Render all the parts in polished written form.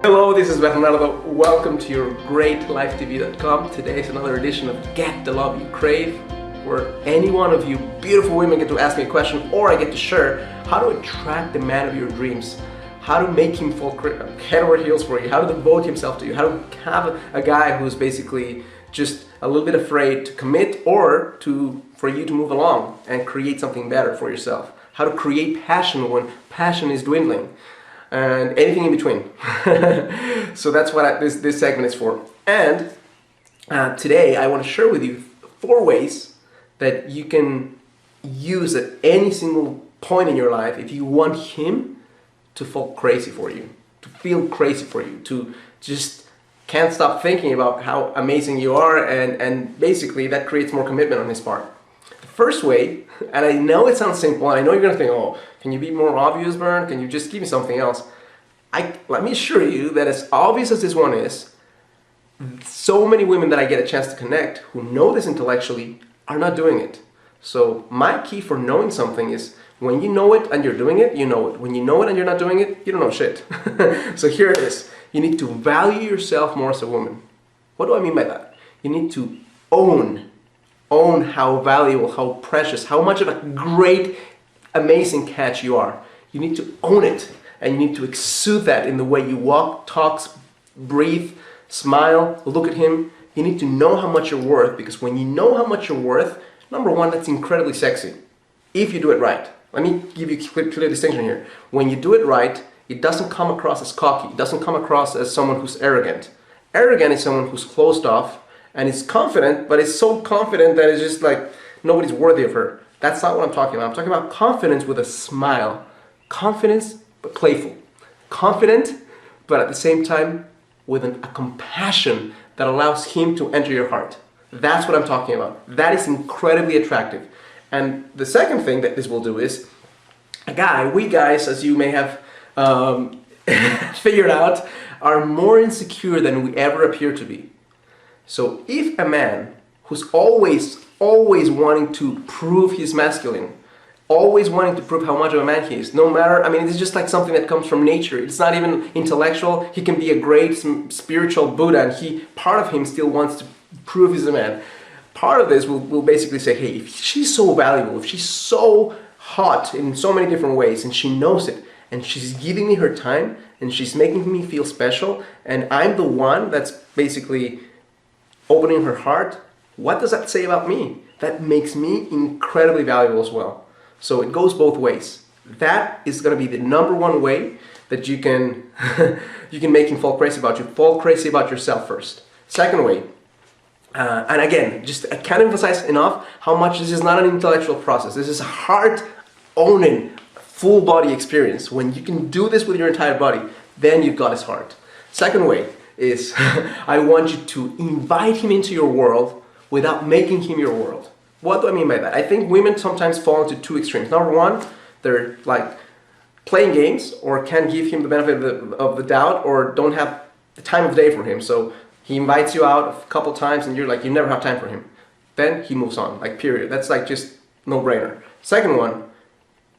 Hello, this is Bernardo. Welcome to your GreatLifeTV.com. Today is another edition of Get the Love You Crave, where any one of you beautiful women get to ask me a question, or I get to share how to attract the man of your dreams, how to make him fall head over heels for you, how to devote himself to you, how to have a guy who's basically just a little bit afraid to commit or for you to move along and create something better for yourself, how to create passion when passion is dwindling, and anything in between. So that's what this segment is for. And today I want to share with you 4 ways that you can use at any single point in your life if you want him to fall crazy for you, to feel crazy for you, to just can't stop thinking about how amazing you are, and basically that creates more commitment on his part. The first way, and I know it sounds simple, and I know you're going to think, oh, can you be more obvious, Bern? Can you just give me something else? Let me assure you that as obvious as this one is, so many women that I get a chance to connect who know this intellectually are not doing it. So my key for knowing something is when you know it and you're doing it, you know it. When you know it and you're not doing it, you don't know shit. So here it is. You need to value yourself more as a woman. What do I mean by that? You need to own how valuable, how precious, how much of a great, amazing catch you are. You need to own it, and you need to exude that in the way you walk, talk, breathe, smile, look at him. You need to know how much you're worth, because when you know how much you're worth, number one, that's incredibly sexy, if you do it right. Let me give you a clear distinction here. When you do it right, it doesn't come across as cocky. It doesn't come across as someone who's arrogant. Arrogant is someone who's closed off and is confident, but is so confident that it's just like nobody's worthy of her. That's not what I'm talking about. I'm talking about confidence with a smile. Confidence, but playful. Confident, but at the same time with a compassion that allows him to enter your heart. That's what I'm talking about. That is incredibly attractive. And the second thing that this will do is, we guys, as you may have figured out, are more insecure than we ever appear to be. So if a man who's always wanting to prove he's masculine, always wanting to prove how much of a man he is, no matter, it's just like something that comes from nature. It's not even intellectual. He can be a great spiritual Buddha, and part of him still wants to prove he's a man. Part of this will basically say, hey, if she's so valuable, if she's so hot in so many different ways, and she knows it, and she's giving me her time, and she's making me feel special, and I'm the one that's basically opening her heart, what does that say about me? That makes me incredibly valuable as well. So it goes both ways. That is going to be the number one way that you can make him fall crazy about you. Fall crazy about yourself first. Second way, and again, I can't emphasize enough how much this is not an intellectual process. This is a heart-owning, full-body experience. When you can do this with your entire body, then you've got his heart. Second way is I want you to invite him into your world without making him your world. What do I mean by that? I think women sometimes fall into 2 extremes. Number one, they're like playing games or can't give him the benefit of the doubt, or don't have the time of day for him. So he invites you out a couple times and you're like, you never have time for him. Then he moves on, period. That's just no-brainer. Second one,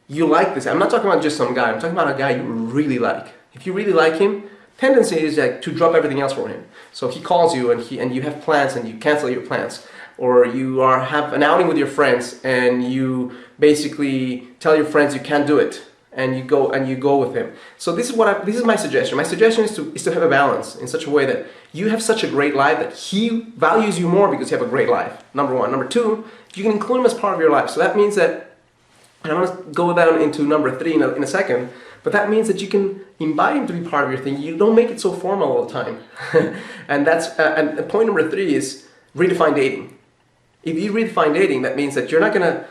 you like this. I'm not talking about just some guy. I'm talking about a guy you really like. If you really like him, tendency is to drop everything else for him. So he calls you and you have plans and you cancel your plans. Or you have an outing with your friends and you basically tell your friends you can't do it, and you go with him. So this is my suggestion. My suggestion is to have a balance in such a way that you have such a great life that he values you more because you have a great life. Number one. Number two, you can include him as part of your life. So that means that, and I'm going to go down into number 3 in a second, but that means that you can invite him to be part of your thing. You don't make it so formal all the time. And and point number 3 is redefine dating. If you redefine dating, that means that you're not going to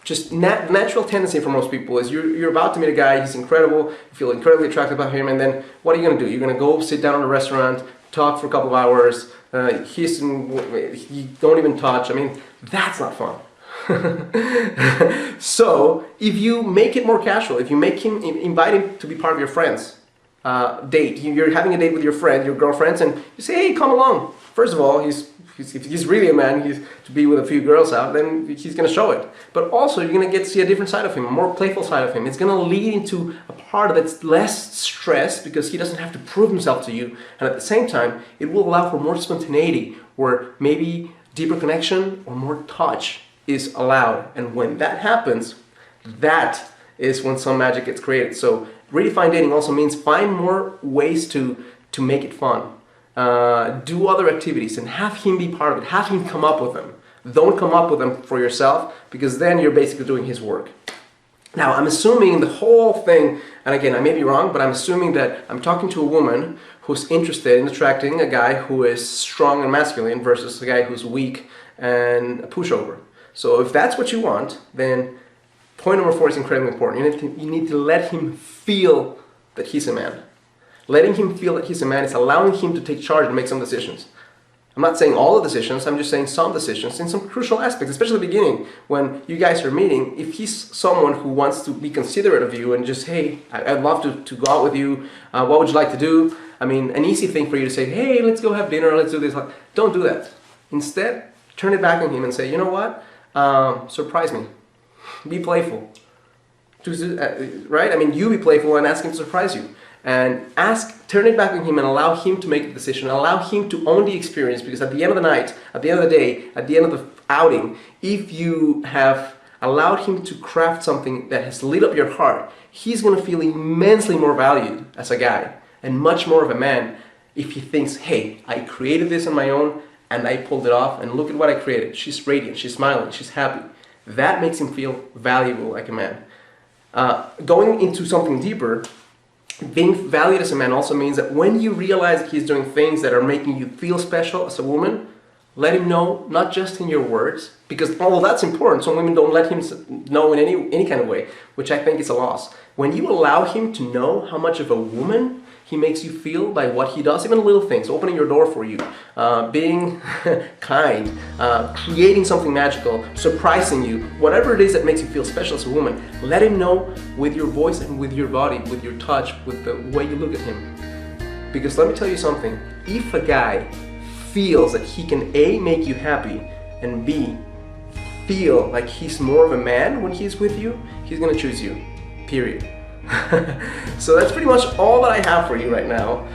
just natural tendency for most people is you're about to meet a guy, he's incredible, you feel incredibly attracted about him, and then what are you going to do? You're going to go sit down in a restaurant, talk for a couple of hours, kiss, and you don't even touch. That's not fun. So if you make it more casual, if you invite him to be part of your friends, date. You're having a date with your friend, your girlfriends, and you say, hey, come along. First of all, if he's really a man, he's to be with a few girls out, then he's going to show it. But also, you're going to get to see a different side of him, a more playful side of him. It's going to lead into a part that's less stressed because he doesn't have to prove himself to you. And at the same time, it will allow for more spontaneity, where maybe deeper connection or more touch is allowed. And when that happens, that is when some magic gets created. So redefine dating also means find more ways to make it fun. Do other activities and have him be part of it. Have him come up with them. Don't come up with them for yourself, because then you're basically doing his work. Now, I'm assuming the whole thing, and again, I may be wrong, but I'm assuming that I'm talking to a woman who's interested in attracting a guy who is strong and masculine versus a guy who's weak and a pushover. So if that's what you want, then point number 4 is incredibly important. You need to let him feel that he's a man. Letting him feel that he's a man is allowing him to take charge and make some decisions. I'm not saying all the decisions, I'm just saying some decisions in some crucial aspects, especially at the beginning when you guys are meeting. If he's someone who wants to be considerate of you and just, hey, I'd love to go out with you, what would you like to do? I mean, an easy thing for you to say, hey, let's go have dinner, let's do this. Don't do that. Instead, turn it back on him and say, you know what, surprise me, be playful. Right? I mean, you be playful and ask him to surprise you. And turn it back on him and allow him to make the decision, allow him to own the experience, because at the end of the night, at the end of the day, at the end of the outing, if you have allowed him to craft something that has lit up your heart, he's going to feel immensely more valued as a guy and much more of a man if he thinks, hey, I created this on my own and I pulled it off, and look at what I created. She's radiant, she's smiling, she's happy. That makes him feel valuable like a man. Going into something deeper, being valued as a man also means that when you realize that he's doing things that are making you feel special as a woman, let him know, not just in your words, because although that's important, some women don't let him know in any kind of way, which I think is a loss. When you allow him to know how much of a woman he makes you feel by what he does, even little things, opening your door for you, being kind, creating something magical, surprising you, whatever it is that makes you feel special as a woman, let him know with your voice and with your body, with your touch, with the way you look at him. Because let me tell you something, if a guy feels that he can A, make you happy, and B, feel like he's more of a man when he's with you, he's gonna choose you, period. So that's pretty much all that I have for you right now.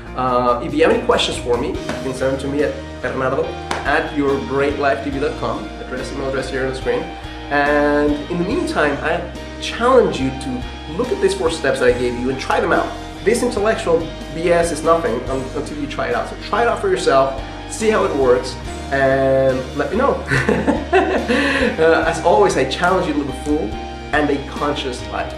If you have any questions for me, you can send them to me at bernardo@yourgreatlifetv.com, email address here on the screen. And in the meantime, I challenge you to look at these 4 steps that I gave you and try them out. This intellectual BS is nothing until you try it out. So try it out for yourself, see how it works, and let me know. As always, I challenge you to live a full and a conscious life.